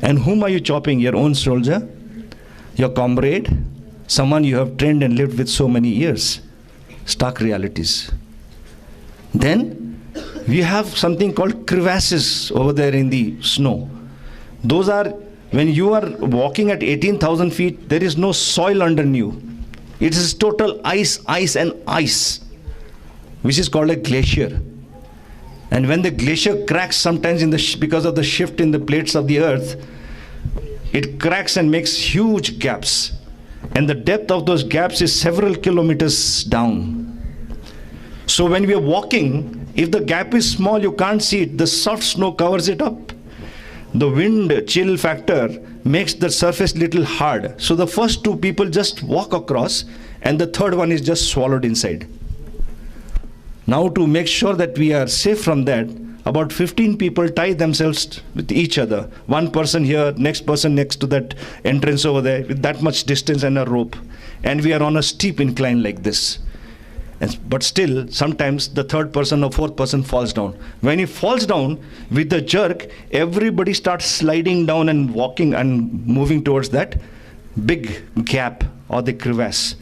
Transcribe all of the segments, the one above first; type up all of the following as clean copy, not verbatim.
And whom are you chopping? Your own soldier? Your comrade? Someone you have trained and lived with so many years. Stark realities. Then we have something called crevasses over there in the snow. Those are, when you are walking at 18,000 feet, there is no soil under you. It is total ice, ice and ice, which is called a glacier. And when the glacier cracks sometimes because of the shift in the plates of the earth, it cracks and makes huge gaps. And the depth of those gaps is several kilometers down. So when we are walking, if the gap is small, you can't see it. The soft snow covers it up. The wind chill factor makes the surface little hard. So the first two people just walk across, and the third one is just swallowed inside. Now to make sure that we are safe from that, about 15 people tie themselves with each other. One person here, next person next to that entrance over there, with that much distance and a rope. And we are on a steep incline like this. But still, sometimes the third person or fourth person falls down. When he falls down, with the jerk, everybody starts sliding down and walking and moving towards that big gap or the crevasse.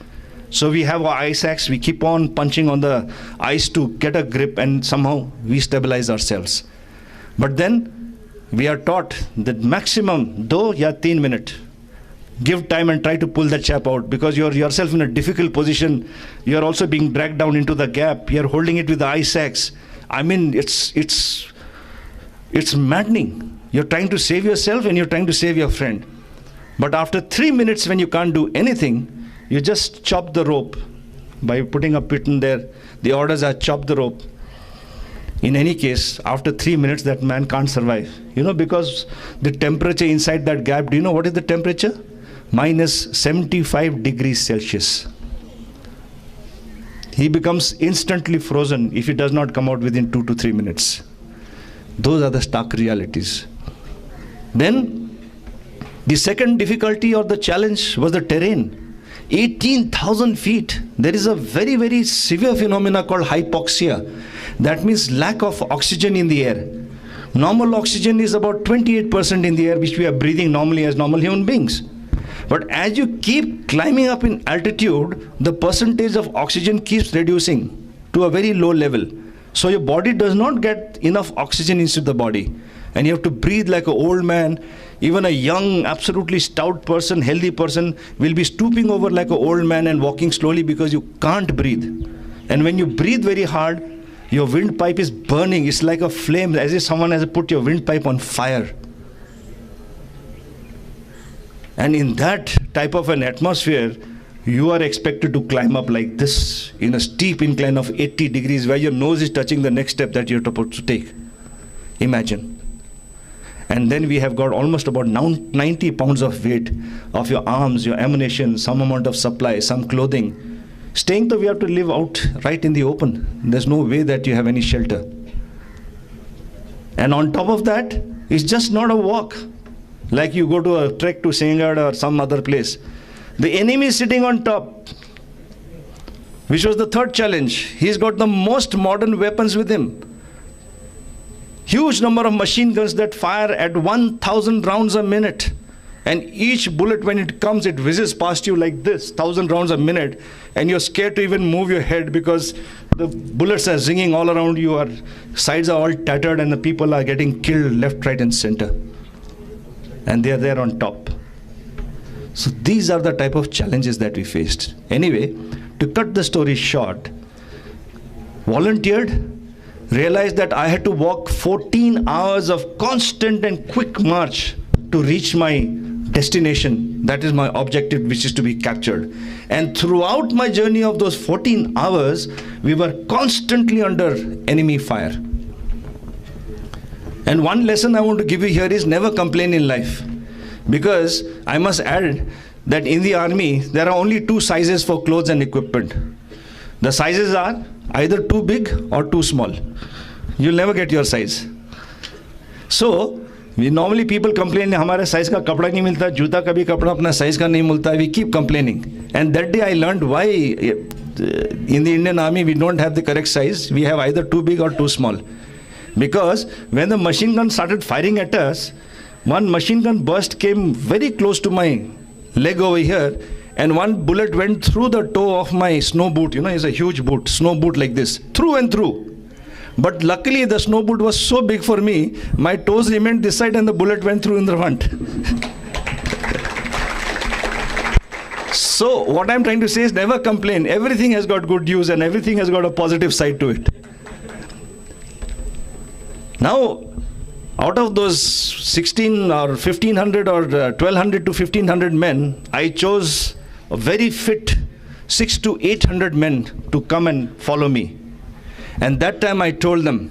So we have our ice axe, we keep on punching on the ice to get a grip, and somehow we stabilize ourselves. But then we are taught that maximum 2 ya 3 minutes. Give time and try to pull that chap out, because you're yourself in a difficult position. You're also being dragged down into the gap. You're holding it with the ice axe. I mean, it's maddening. You're trying to save yourself and you're trying to save your friend. But after 3 minutes, when you can't do anything, you just chop the rope by putting a piton there. The orders are chop the rope. In any case, after 3 minutes, that man can't survive. Because the temperature inside that gap, do you know what is the temperature? Minus 75 degrees Celsius. He becomes instantly frozen if he does not come out within 2 to 3 minutes. Those are the stark realities. Then, the second difficulty or the challenge was the terrain. 18,000 feet. There is a very, very severe phenomena called hypoxia. That means lack of oxygen in the air. Normal oxygen is about 28% in the air, which we are breathing normally as normal human beings. But as you keep climbing up in altitude, the percentage of oxygen keeps reducing to a very low level. So your body does not get enough oxygen into the body. And you have to breathe like an old man. Even a young, absolutely stout person, healthy person will be stooping over like an old man and walking slowly because you can't breathe. And when you breathe very hard, your windpipe is burning. It's like a flame, as if someone has put your windpipe on fire. And in that type of an atmosphere, you are expected to climb up like this in a steep incline of 80 degrees where your nose is touching the next step that you're supposed to take. Imagine. And then we have got almost about 90 pounds of weight of your arms, your ammunition, some amount of supply, some clothing. Staying though, we have to live out right in the open. There's no way that you have any shelter. And on top of that, it's just not a walk. Like you go to a trek to Singad or some other place. The enemy is sitting on top, which was the third challenge. He's got the most modern weapons with him. Huge number of machine guns that fire at 1,000 rounds a minute. And each bullet, when it comes, it whizzes past you like this, 1,000 rounds a minute. And you're scared to even move your head because the bullets are zinging all around you. Our sides are all tattered and the people are getting killed left, right, and center. And they are there on top. So these are the type of challenges that we faced. Anyway, to cut the story short, volunteered, realized that I had to walk 14 hours of constant and quick march to reach my destination. That is my objective, which is to be captured. And throughout my journey of those 14 hours, we were constantly under enemy fire. And one lesson I want to give you here is never complain in life. Because I must add that in the army, there are only 2 sizes for clothes and equipment. The sizes are either too big or too small. You'll never get your size. So, normally people complain, हमारे size का कपड़ा नहीं मिलता, जूता का भी कपड़ा अपना size का नहीं मिलता. We keep complaining. And that day I learned why in the Indian army we don't have the correct size. We have either too big or too small. Because when the machine gun started firing at us, one machine gun burst came very close to my leg over here, and one bullet went through the toe of my snow boot. You know, it's a huge boot, snow boot like this, through and through. But luckily the snow boot was so big for me, my toes remained this side and the bullet went through in the front. So what I'm trying to say is never complain. Everything has got good news and everything has got a positive side to it. Now, out of those 16 or 1500 or 1200 to 1500 men, I chose a very fit 600 to 800 men to come and follow me. And that time I told them,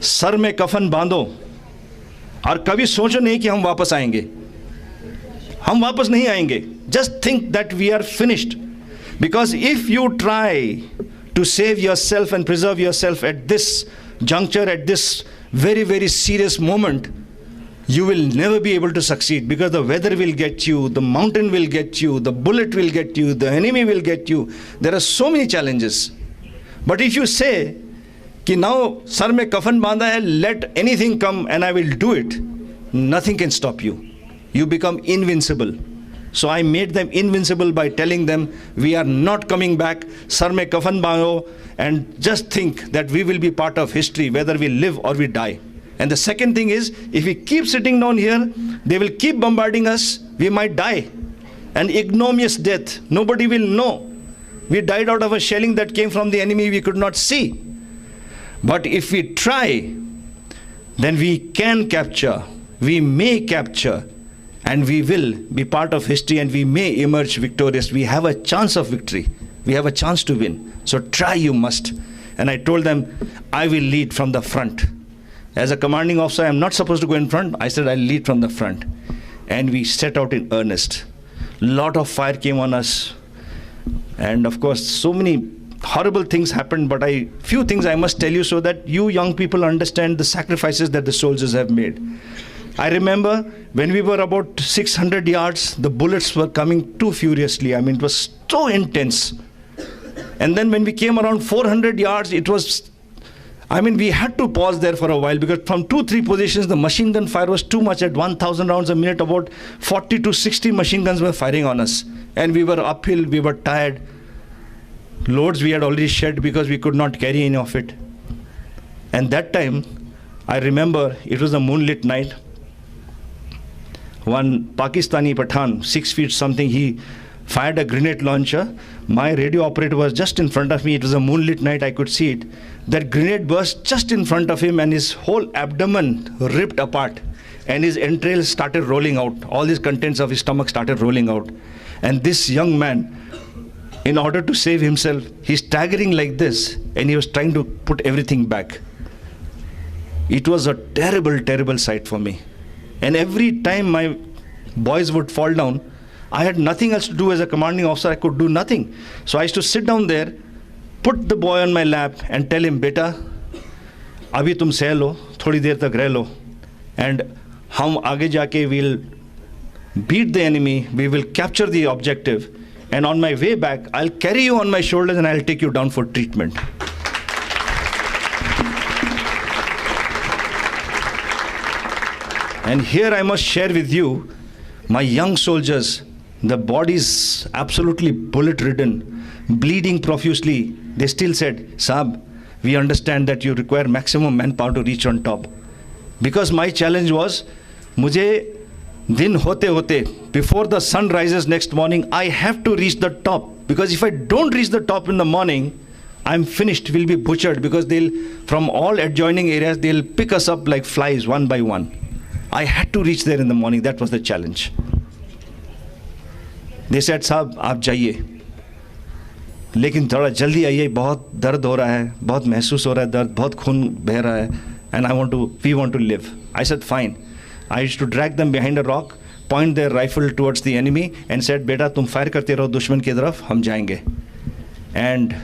sir में कफन बांधो और कभी सोचो नहीं कि हम वापस आएंगे. हम वापस नहीं आएंगे. Just think that we are finished. Because if you try to save yourself and preserve yourself at this juncture, at this very, very serious moment, you will never be able to succeed, because the weather will get you, the mountain will get you, the bullet will get you, the enemy will get you. There are so many challenges. But if you say, कि now sar mein kafan banda hai, let anything come and I will do it, nothing can stop you. You become invincible. So I made them invincible by telling them, we are not coming back, sar mein kafan bando, and just think that we will be part of history, whether we live or we die. And the second thing is, if we keep sitting down here, they will keep bombarding us, we might die. An ignominious death, nobody will know. We died out of a shelling that came from the enemy we could not see. But if we try, then we can capture, we may capture, and we will be part of history, and we may emerge victorious. We have a chance of victory. We have a chance to win. So try you must. And I told them, I will lead from the front. As a commanding officer, I am not supposed to go in front. I said, I'll lead from the front. And we set out in earnest. Lot of fire came on us. And of course, so many horrible things happened, but few things I must tell you so that you young people understand the sacrifices that the soldiers have made. I remember when we were about 600 yards, the bullets were coming too furiously. I mean, it was so intense. And then when we came around 400 yards, it was, I mean, we had to pause there for a while, because from 2-3 positions, the machine gun fire was too much. At 1,000 rounds a minute, about 40 to 60 machine guns were firing on us. And we were uphill, we were tired. Loads we had already shed because we could not carry any of it. And that time, I remember it was a moonlit night. One Pakistani Pathan, 6 feet something, he fired a grenade launcher. My radio operator was just in front of me. It was a moonlit night, I could see it. That grenade burst just in front of him and his whole abdomen ripped apart. And his entrails started rolling out. All these contents of his stomach started rolling out. And this young man, in order to save himself, he's staggering like this, and he was trying to put everything back. It was a terrible, terrible sight for me. And every time my boys would fall down, I had nothing else to do as a commanding officer. I could do nothing. So I used to sit down there, put the boy on my lap and tell him, beta, abhi tum seh lo, thodi der tak reh lo. And hum aage jaake will beat the enemy, we will capture the objective. And on my way back, I'll carry you on my shoulders and I'll take you down for treatment. And here I must share with you, my young soldiers, the bodies absolutely bullet-ridden, bleeding profusely. They still said, Saab, we understand that you require maximum manpower to reach on top. Because my challenge was, mujhe din hote hote, before the sun rises next morning, I have to reach the top. Because if I don't reach the top in the morning, I'm finished, we'll be butchered, because they'll, from all adjoining areas, they'll pick us up like flies one by one. I had to reach there in the morning. That was the challenge. They said, Saab, aap jaiye. लेकिन थोड़ा जल्दी आइए, बहुत दर्द हो रहा है, बहुत महसूस हो रहा है दर्द, बहुत खून बह रहा है, and we want to live. I said, fine. I used to drag them behind a rock, point their rifle towards the enemy, and said, beta, tum fire karte raho दुश्मन की तरफ, हम जाएंगे. And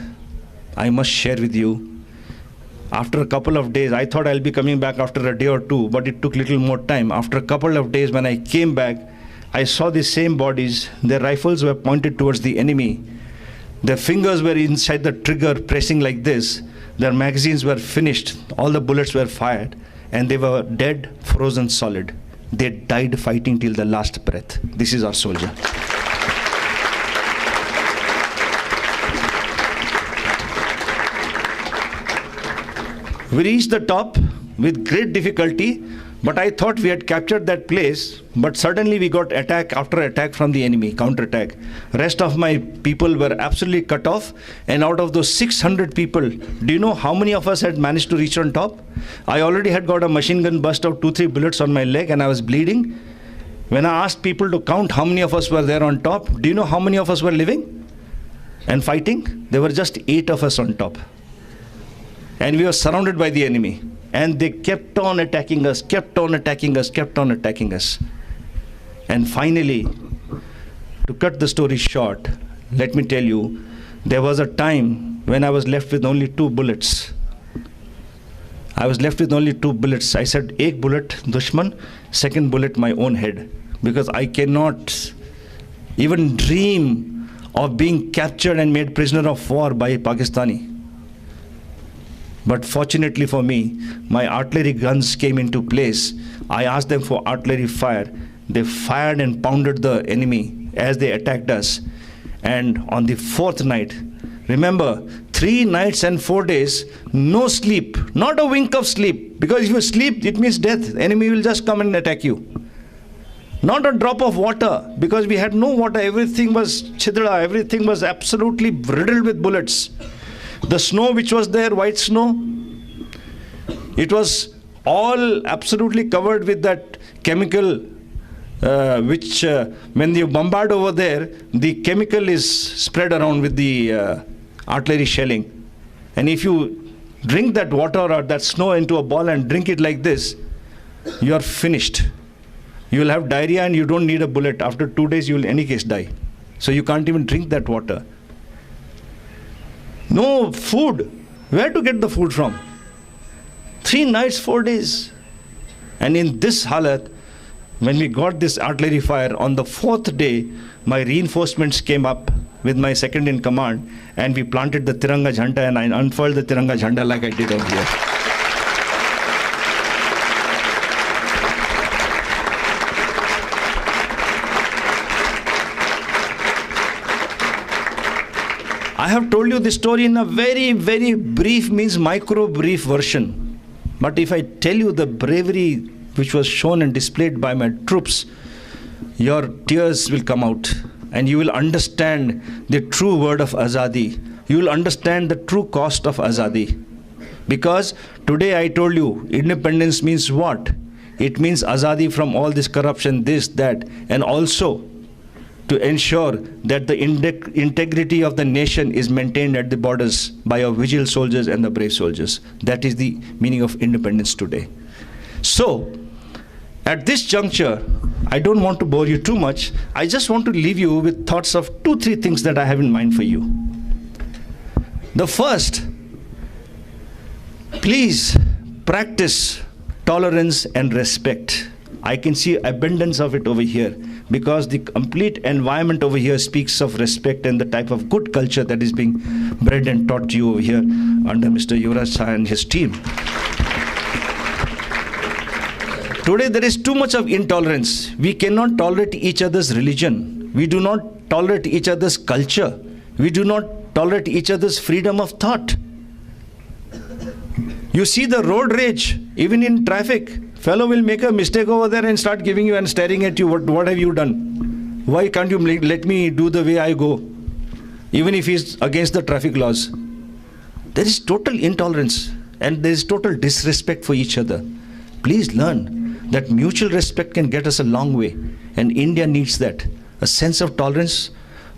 I must share with you, after a couple of days, I thought I'll be coming back after a day or two, but it took little more time. After a couple of days, when I came back, I saw the same bodies. Their rifles were pointed towards the enemy. Their fingers were inside the trigger, pressing like this. Their magazines were finished. All the bullets were fired. And they were dead, frozen solid. They died fighting till the last breath. This is our soldier. We reached the top with great difficulty, but I thought we had captured that place, but suddenly we got attack after attack from the enemy, counter-attack. Rest of my people were absolutely cut off, and out of those 600 people, do you know how many of us had managed to reach on top? I already had got a machine gun burst out 2-3 bullets on my leg and I was bleeding. When I asked people to count how many of us were there on top, do you know how many of us were living and fighting? There were just 8 of us on top. And we were surrounded by the enemy. And they kept on attacking us, kept on attacking us, kept on attacking us. And finally, to cut the story short, let me tell you, there was a time when I was left with only 2 bullets. I was left with only 2 bullets. I said, "Ek bullet, dushman, second bullet, my own head." Because I cannot even dream of being captured and made prisoner of war by Pakistani. But fortunately for me, my artillery guns came into place. I asked them for artillery fire. They fired and pounded the enemy as they attacked us. And on the 4th night, remember, 3 nights and 4 days, no sleep, not a wink of sleep. Because if you sleep, it means death. The enemy will just come and attack you. Not a drop of water, because we had no water. Everything was chidra, everything was absolutely riddled with bullets. The snow which was there, white snow, it was all absolutely covered with that chemical which when you bombard over there, the chemical is spread around with the artillery shelling. And if you drink that water or that snow into a ball and drink it like this, you are finished. You will have diarrhea and you don't need a bullet. After 2 days, you will in any case die. So you can't even drink that water. No food. Where to get the food from? 3 nights, 4 days. And in this halat, when we got this artillery fire, on the 4th day, my reinforcements came up with my second in command, and we planted the Tiranga Jhanda, and I unfurled the Tiranga Jhanda like I did over here. I have told you this story in a very, very brief, means micro-brief version. But if I tell you the bravery which was shown and displayed by my troops, your tears will come out and you will understand the true word of Azadi. You will understand the true cost of Azadi. Because today I told you, independence means what? It means Azadi from all this corruption, this, that, and also to ensure that the integrity of the nation is maintained at the borders by our vigilant soldiers and the brave soldiers. That is the meaning of independence today. So, at this juncture, I don't want to bore you too much. I just want to leave you with thoughts of 2-3 things that I have in mind for you. The first, please practice tolerance and respect. I can see abundance of it over here, because the complete environment over here speaks of respect and the type of good culture that is being bred and taught to you over here under Mr. Yuvraj Shah and his team. Today there is too much of intolerance. We cannot tolerate each other's religion. We do not tolerate each other's culture. We do not tolerate each other's freedom of thought. You see the road rage, even in traffic. Fellow will make a mistake over there and start giving you and staring at you. What have you done? Why can't you let me do the way I go? Even if he's against the traffic laws. There is total intolerance and there is total disrespect for each other. Please learn that mutual respect can get us a long way. And India needs that. A sense of tolerance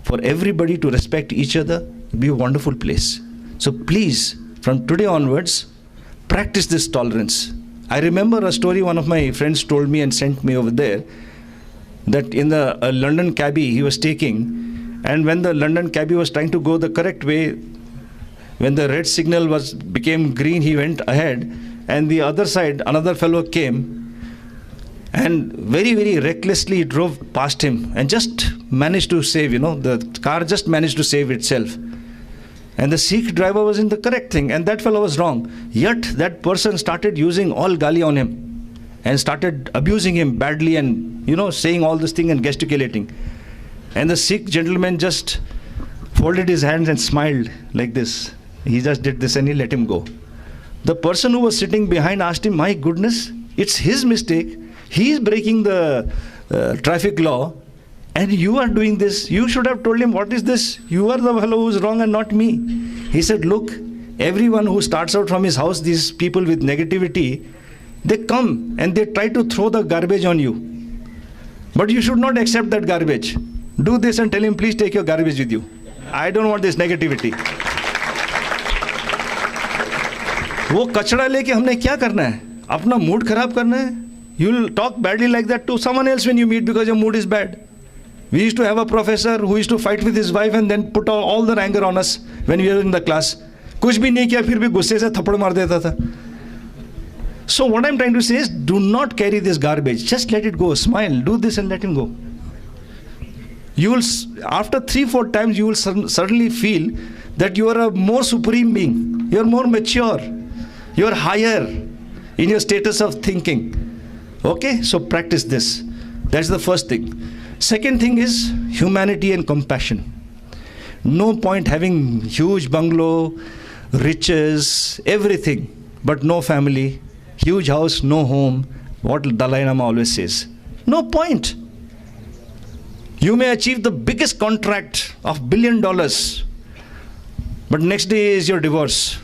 for everybody to respect each other will be a wonderful place. So please, from today onwards, practice this tolerance. I remember a story one of my friends told me and sent me over there, that in the London cabbie he was taking, and when the London cabbie was trying to go the correct way, when the red signal became green, he went ahead, and the other side another fellow came and very, very recklessly drove past him and just managed to save, the car just managed to save itself. And the Sikh driver was in the correct thing, and that fellow was wrong. Yet that person started using all gali on him. and started abusing him badly and, saying all this thing and gesticulating. And the Sikh gentleman just folded his hands and smiled like this. He just did this and he let him go. The person who was sitting behind asked him, my goodness, it's his mistake. He is breaking the traffic law and you are doing this. You should have told him, what is this? You are the fellow who is wrong and not me. He said, look, everyone who starts out from his house, these people with negativity, they come and they try to throw the garbage on you. But you should not accept that garbage. Do this and tell him, please take your garbage with you. I don't want this negativity. वो कचरा लेके हमने क्या करना है? अपना mood खराब करना है? You'll talk badly like that to someone else when you meet because your mood is bad. We used to have a professor who used to fight with his wife and then put all the anger on us when we were in the class. कुछ भी नहीं किया फिर भी गुस्से से थप्पड़ मार देता था. So what I'm trying to say is, do not carry this garbage. Just let it go. Smile. Do this and let him go. You will, after 3-4 times, you will suddenly feel that you are a more supreme being. You are more mature. You are higher in your status of thinking. Okay? So practice this. That's the first thing. Second thing is humanity and compassion. No point having huge bungalow, riches, everything, but no family, huge house, no home. What Dalai Lama always says. No point. You may achieve the biggest contract of $1 billion, but next day is your divorce.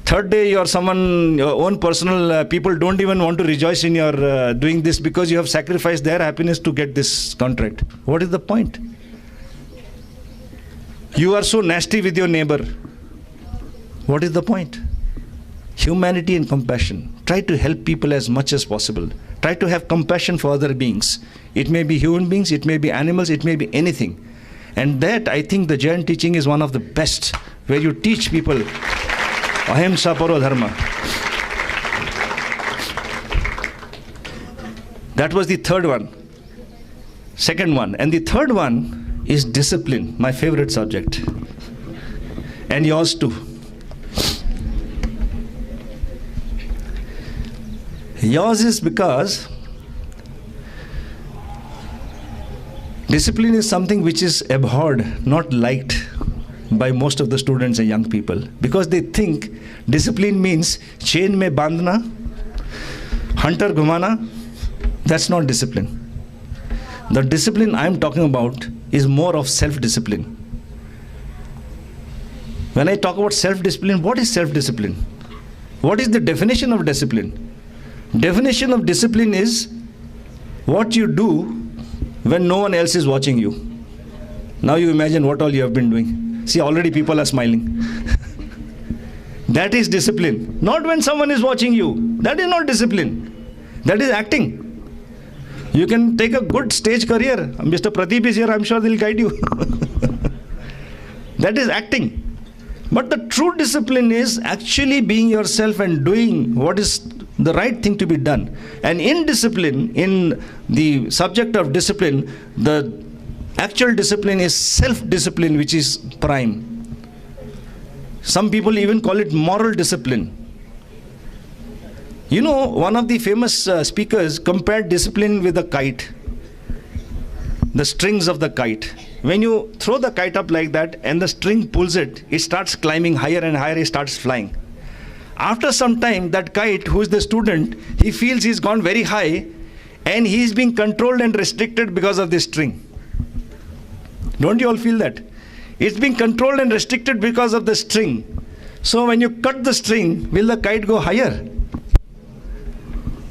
Third day, you are someone, your own personal people don't even want to rejoice in your doing this because you have sacrificed their happiness to get this contract. What is the point? You are so nasty with your neighbor. What is the point? Humanity and compassion. Try to help people as much as possible. Try to have compassion for other beings. It may be human beings, it may be animals, it may be anything. And that, I think, the Jain teaching is one of the best, where you teach people ahimsa paro dharma. That was the third one. Second one. And the third one is discipline, my favorite subject. And yours too. Yours is because discipline is something which is abhorred, not liked by most of the students and young people, because they think discipline means chain mein bandhna, hunter ghumana. That's not discipline. The discipline I'm talking about is more of self-discipline. When I talk about self-discipline, what is self-discipline? What is the definition of discipline? Definition of discipline is what you do when no one else is watching you. Now you imagine what all you have been doing. See, already people are smiling. That is discipline. Not when someone is watching you. That is not discipline. That is acting. You can take a good stage career. Mr. Pradeep is here, I'm sure they'll guide you. That is acting. But the true discipline is actually being yourself and doing what is the right thing to be done. And in discipline, in the subject of discipline, the actual discipline is self-discipline, which is prime. Some people even call it moral discipline. You know, one of the famous speakers compared discipline with a kite. The strings of the kite. When you throw the kite up like that and the string pulls it, it starts climbing higher and higher, it starts flying. After some time, that kite, who is the student, he feels he's gone very high and he's being controlled and restricted because of this string. Don't you all feel that? It's being controlled and restricted because of the string. So when you cut the string, will the kite go higher?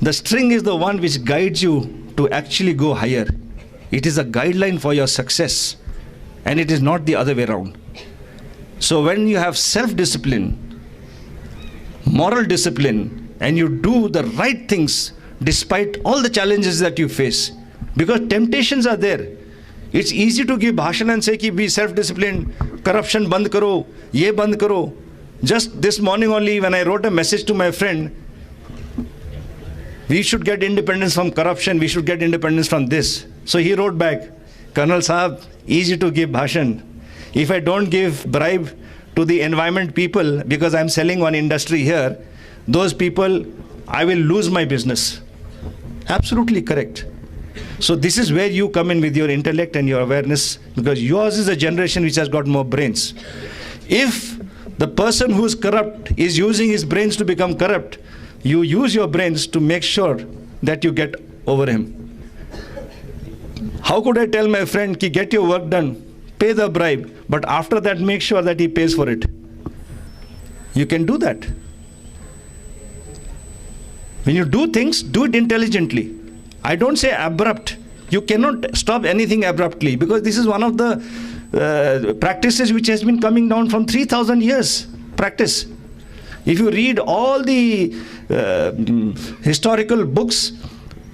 The string is the one which guides you to actually go higher. It is a guideline for your success, and it is not the other way around. So when you have self-discipline, moral discipline, and you do the right things despite all the challenges that you face, because temptations are there. It's easy to give bhashan and say, be self-disciplined, corruption band karo, ye band karo. Just this morning only, when I wrote a message to my friend, we should get independence from corruption, we should get independence from this. So he wrote back, Colonel Saab, easy to give bhashan. If I don't give bribe to the environment people, because I'm selling one industry here, those people, I will lose my business. Absolutely correct. So this is where you come in with your intellect and your awareness, because yours is a generation which has got more brains. If the person who is corrupt is using his brains to become corrupt, you use your brains to make sure that you get over him. How could I tell my friend, ki get your work done, pay the bribe, but after that make sure that he pays for it? You can do that. When you do things, do it intelligently. I don't say abrupt. You cannot stop anything abruptly, because this is one of the practices which has been coming down from 3,000 years practice. If you read all the historical books,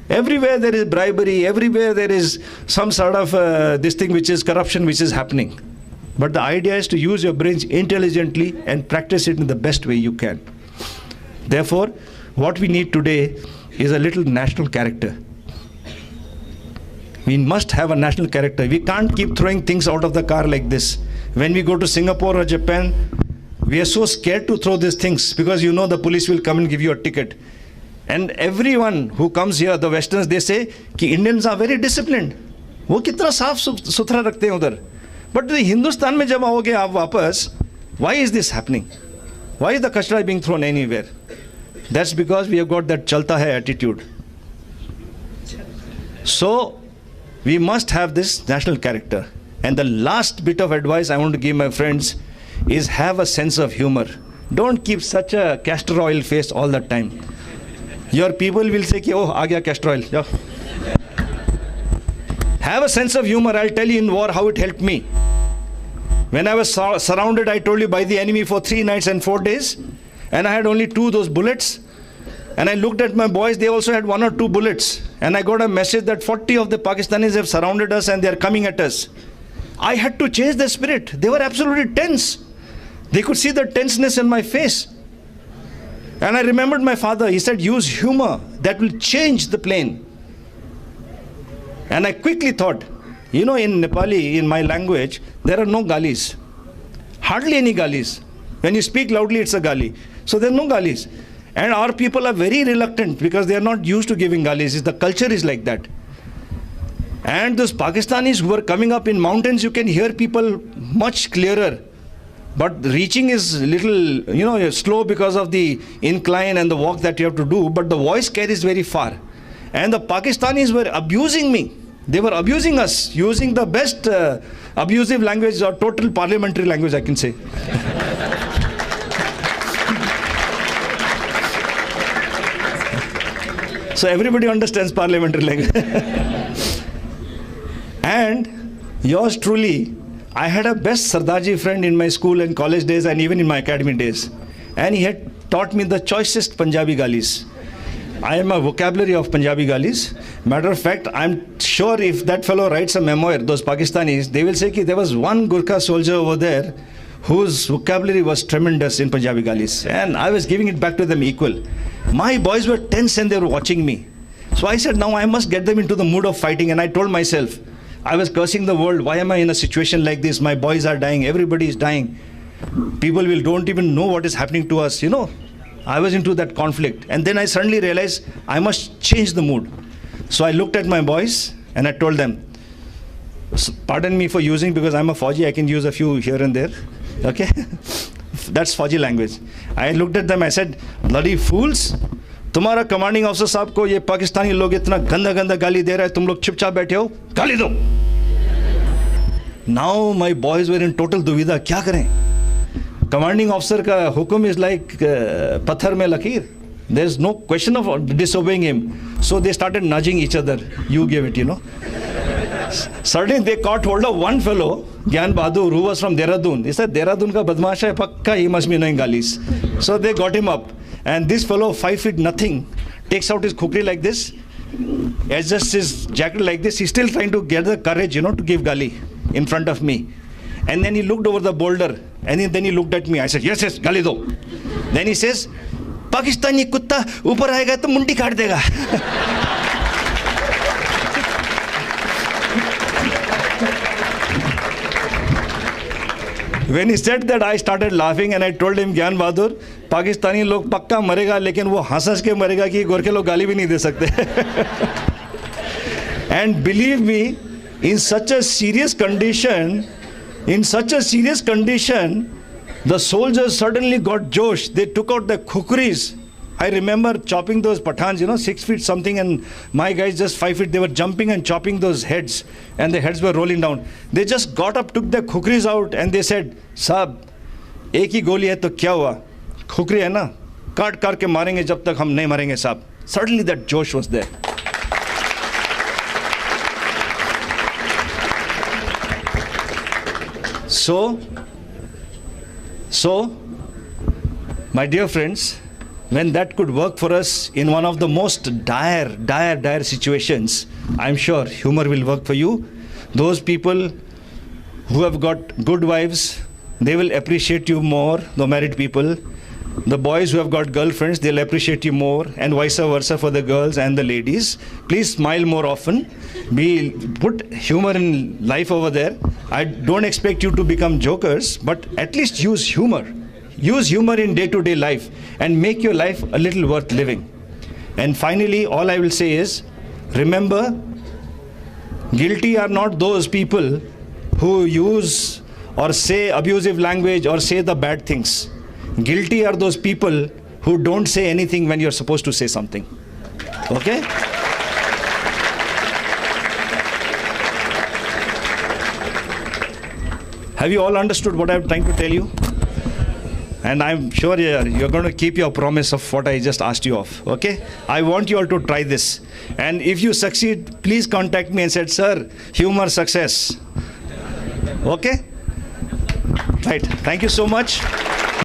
everywhere there is bribery, everywhere there is some sort of this thing which is corruption which is happening. But the idea is to use your brains intelligently and practice it in the best way you can. Therefore, what we need today is a little national character. We must have a national character. We can't keep throwing things out of the car like this. When we go to Singapore or Japan, we are so scared to throw these things, because you know the police will come and give you a ticket. And everyone who comes here, the Westerns, they say कि Indians are very disciplined. वो कितना साफ सुथरा रखते हैं उधर. But the Hindustan में जब आओगे आप वापस, why is this happening? Why is the kachra being thrown anywhere? That's because we have got that chalta hai attitude. So we must have this national character. And the last bit of advice I want to give my friends is have a sense of humor. Don't keep such a castor oil face all the time. Your people will say, oh, aa gaya castor oil. Yeah. Have a sense of humor. I'll tell you in war how it helped me. When I was surrounded, I told you, by the enemy for 3 nights and 4 days, and I had only 2 those bullets, and I looked at my boys, they also had 1 or 2 bullets, and I got a message that 40 of the Pakistanis have surrounded us and they are coming at us. I had to change their spirit. They were absolutely tense. They could see the tenseness in my face. And I remembered my father. He said, use humor. That will change the plane. And I quickly thought, you know, in Nepali, in my language, there are no galis. Hardly any galis. When you speak loudly, it's a gali. So there are no galis. And our people are very reluctant because they are not used to giving galis. The culture is like that. And those Pakistanis who are coming up in mountains, you can hear people much clearer. But reaching is little, slow because of the incline and the walk that you have to do. But the voice carries very far. And the Pakistanis were abusing me. They were abusing us, using the best abusive language, or total parliamentary language, I can say. So everybody understands parliamentary language. And yours truly, I had a best Sardarji friend in my school and college days and even in my academy days. And he had taught me the choicest Punjabi galis. I am a vocabulary of Punjabi galis. Matter of fact, I'm sure if that fellow writes a memoir, those Pakistanis, they will say that there was one Gorkha soldier over there whose vocabulary was tremendous in Punjabi galis. And I was giving it back to them equal. My boys were tense and they were watching me. So I said, now I must get them into the mood of fighting. And I told myself, I was cursing the world. Why am I in a situation like this? My boys are dying. Everybody is dying. People don't even know what is happening to us. I was into that conflict. And then I suddenly realized I must change the mood. So I looked at my boys and I told them, pardon me for using, because I'm a Fauji, I can use a few here and there. Okay? That's Fauji language. I looked at them, I said, bloody fools. तुम्हारा commanding officer साहब को ये पाकिस्तानी लोग इतना गंदा गंदा गाली दे रहा है, तुम लोग चुपचाप बैठे हो, गाली दो. Now my boys were in total दुविधा, क्या करें? कमांडिंग ऑफिसर का हुक्म is like पत्थर में लकीर. There is no question of disobeying him. So they started nudging each other. You give it, Suddenly they caught hold of one fellow, Gyan Bahadur, who was from Dehradun. He said, Dehradun ka badmash hai, pakka, he must be knowing galis. So they got him up. And this fellow, 5 feet nothing, takes out his khukri like this, adjusts his jacket like this. He's still trying to get the courage, to give gali in front of me. And then he looked over the boulder, and then he looked at me. I said, yes, gali do. Then he says, Pakistani kutta upar aayega to mundi kaat dega. When he said that, I started laughing and I told him, Gyan Bahadur, Pakistani लोग पक्का मरेगा, लेकिन वो हंस के मरेगा कि गोरखे लोग गाली भी नहीं दे सकते. And believe me, in such a serious condition, the soldiers suddenly got josh. They took out the khukris. I remember chopping those Pathans, 6 feet something, and my guys just 5 feet. They were jumping and chopping those heads, and the heads were rolling down. They just got up, took the khukris out, and they said, "Saab, एक ही गोली है तो क्या हुआ? खुकरी है ना, काट के मारेंगे जब तक हम नहीं मरेंगे साहब." Suddenly that josh was there. So, my dear friends, when that could work for us in one of the most dire situations, I'm sure humor will work for you. Those people who have got good wives, they will appreciate you more, the married people. The boys who have got girlfriends, they'll appreciate you more, and vice versa for the girls and the ladies. Please smile more often. Put humor in life over there. I don't expect you to become jokers, but at least use humor. Use humor in day-to-day life and make your life a little worth living. And finally, all I will say is, remember, guilty are not those people who use or say abusive language or say the bad things. Guilty are those people who don't say anything when you're supposed to say something. Okay? Have you all understood what I'm trying to tell you? And I'm sure you're going to keep your promise of what I just asked you of. Okay? I want you all to try this. And if you succeed, please contact me and say, "Sir, humor success." Okay? Right. Thank you so much.